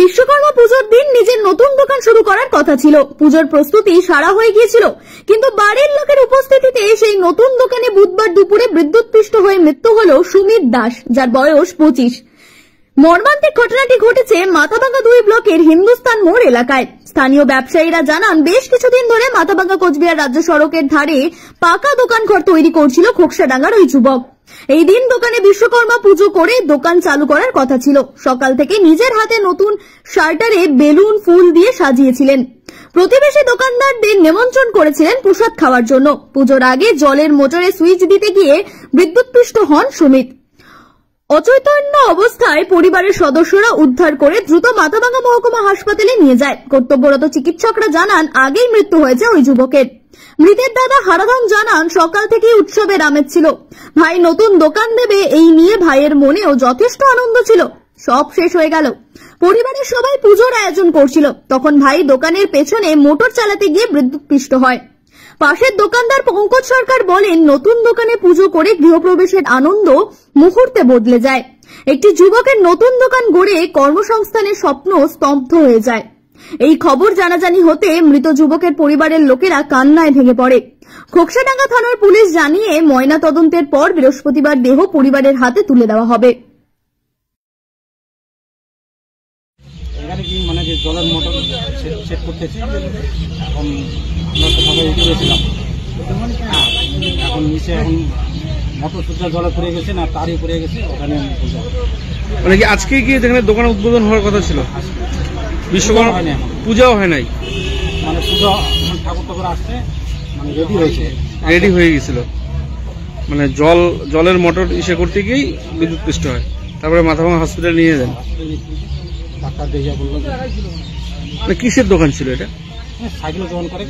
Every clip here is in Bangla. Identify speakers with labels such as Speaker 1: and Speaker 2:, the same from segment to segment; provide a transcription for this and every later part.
Speaker 1: বিশ্বকর্মা পুজোর দিন নিজের নতুন দোকান শুরু করার কথা ছিল। পুজোর প্রস্তুতি সারা হয়ে গিয়েছিল, কিন্তু বাড়ির লোকের উপস্থিতিতে সেই নতুন দোকানে বুধবার দুপুরে বিদ্যুৎপৃষ্ট হয়ে মৃত্যু হল সুমিত দাস, যার বয়স 25। মর্মান্তিক ঘটনাটি ঘটেছে মাথাভাঙ্গা 2 ব্লকের হিন্দুস্তান মোড় এলাকায়। স্থানীয় ব্যবসায়ীরা জানান, বেশ কিছুদিন ধরে মাথাভাঙ্গা কোচবিহার রাজ্য সড়কের ধারে পাকা দোকান ঘর তৈরি করছিল খোকসাডাঙ্গার ওই যুবক। এই দিন দোকানে বিশ্বকর্মা পুজো করে দোকান চালু করার কথা ছিল। সকাল থেকে নিজের হাতে নতুন শার্টারে বেলুন ফুল দিয়ে সাজিয়েছিলেন। প্রতিবেশী দোকানদারদের নিমন্ত্রণ করেছিলেন প্রসাদ খাওয়ার জন্য। পুজোর আগে জলের মোটরে সুইচ দিতে গিয়ে বিদ্যুৎপৃষ্ট হন সুমিত। অচৈতন্য অবস্থায় পরিবারের সদস্যরা উদ্ধার করে দ্রুত মাথাভাঙ্গা মহকুমা হাসপাতালে নিয়ে যায়। কর্তব্যরত চিকিৎসকরা জানান, আগেই মৃত্যু হয়েছে ওই যুবকের। মৃতের দাদা হারাধন জানান, সকাল থেকেই উৎসবের আমেজ ছিল। ভাই নতুন দোকান দেবে এই নিয়ে ভাইয়ের মনেও যথেষ্ট আনন্দ ছিল। সব শেষ হয়ে গেল। পরিবারের সবাই পুজোর আয়োজন করছিল, তখন ভাই দোকানের পেছনে মোটর চালাতে গিয়ে বিদ্যুৎপৃষ্ট হয়। পাশের দোকানদার পঙ্কজ সরকার বলেন, নতুন দোকানে পুজো করে গৃহপ্রবেশের আনন্দ মুহূর্তে বদলে যায়। একটি যুবকের নতুন দোকান গড়ে কর্মসংস্থানের স্বপ্ন স্তব্ধ হয়ে যায়। এই খবর জানাজানি হতে মৃত যুবকের পরিবারের লোকেরা কান্নায় ভেঙে পড়ে। খোকসাডাঙ্গা থানার পুলিশ জানিয়ে ময়না তদন্তের পর বৃহস্পতিবার দেহ পরিবারের হাতে তুলে দেওয়া হবে।
Speaker 2: এখানে কি মানে যে জলের মোটর সেট করতেছি, এখন আমরা তো সবাই উঠে গেছিলাম। এখন নিচে এখন মোটর সুদ্ধা জলে পড়ে গেছে না তারই পড়ে গেছে, ওখানে
Speaker 3: মানে কি আজকে কি যেখানে দোকান উদ্বোধন হওয়ার কথা ছিল, বিশ্বকর্মা
Speaker 2: হয়নি, এখন
Speaker 3: পূজাও হয় নাই,
Speaker 2: মানে পুজো ঠাকুর আসছে, মানে রেডি
Speaker 3: হয়ে গেছিল। মানে জলের মোটর ইসে করতে গিয়েই বিদ্যুৎপৃষ্ট হয়, তারপরে মাথাভাঙ্গা হসপিটালে নিয়ে যান।
Speaker 2: ডাক্তার দেখে বললো
Speaker 3: মানে কিসের দোকান ছিল এটা?
Speaker 2: সাইকেল দোকান করে,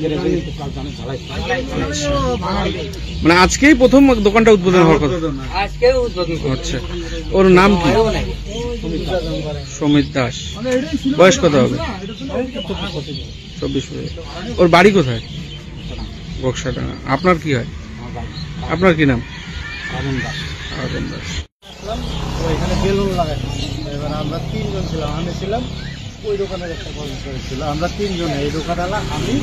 Speaker 3: মানে আজকেই প্রথম দোকানটা উদ্বোধন হওয়ার কথা। আচ্ছা, ওর নাম কি? সুমিত দাস। বয়স কত হবে? 24 বছর। ওর বাড়ি কোথায়? বক্সাডাঙ্গা। আপনার কি হয়? আপনার কি নাম? আরন দাস।
Speaker 2: এখানে বেলুন লাগাই, এবার আমরা 3 জন ছিলাম। আমি ছিলাম ওই দোকানের একটা কর্মচারী ছিল, আমরা 3 জন, এই দোকানওয়ালা, আমি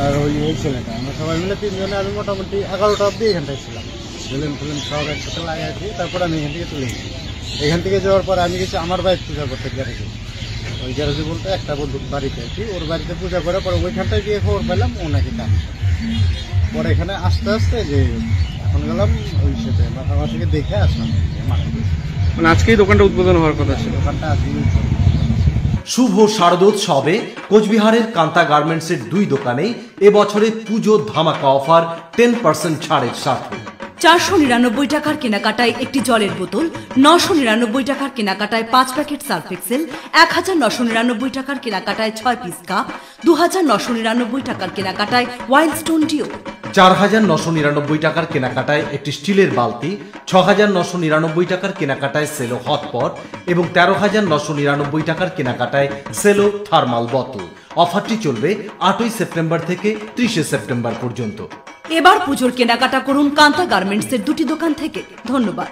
Speaker 2: আর ওই ছেলেটা, আমরা সবাই মিলে 3 জনে। আমি মোটামুটি 11টা অব্দি এখানটায় ছিলাম। বেলুন ফেলুন সব একসাথে লাগাইছি, তারপরে আমি এখান থেকে চলে গেছি। এখান থেকে যাওয়ার পর আমি গেছি আমার বাইক পূজা করতে গ্যারেজে। ওই গ্যারেজে বলতে একটা বন্ধুর বাড়িতে আর কি, ওর বাড়িতে পূজা করার পরে ওইখানটায় গিয়ে খবর পেলাম ও নাকি কাজ। পরে এখানে আস্তে আস্তে যে এখন গেলাম ওই সাথে মাথাভাঙ্গা থেকে দেখে আসলাম।
Speaker 3: মানে আজকেই দোকানটা উদ্বোধন হওয়ার কথা ছিল।
Speaker 2: দোকানটা আজকেই
Speaker 4: শুভ শারদোৎসবে কোচবিহারের কান্তা গার্মেন্টসের 2 দোকানেই এবছরে পুজো ধামাকা অফার 10% ছাড়ের সাথে
Speaker 5: 499 টাকার কেনাকাটায় একটি জলের বোতল, 999 টাকার কেনাকাটায় 5 প্যাকেট সার্ফ এক্সেল, 1999 টাকার কেনাকাটায় 6 পিস কাপ, 2999 টাকার কেনাকাটায় ওয়াইল্ড স্টোন ডিও,
Speaker 4: 4999 টাকার কেনাকাটায় একটি স্টিলের বালতি, 6999 টাকার কেনাকাটায় সেলো হটপট এবং 13999 টাকার কেনাকাটায় সেলো থার্মাল বোতল। অফারটি চলবে 8ই সেপ্টেম্বর থেকে 30শে সেপ্টেম্বর পর্যন্ত।
Speaker 5: এবার পুজোর কেনাকাটা করুন কান্তা গার্মেন্টসের 2টি দোকান থেকে। ধন্যবাদ।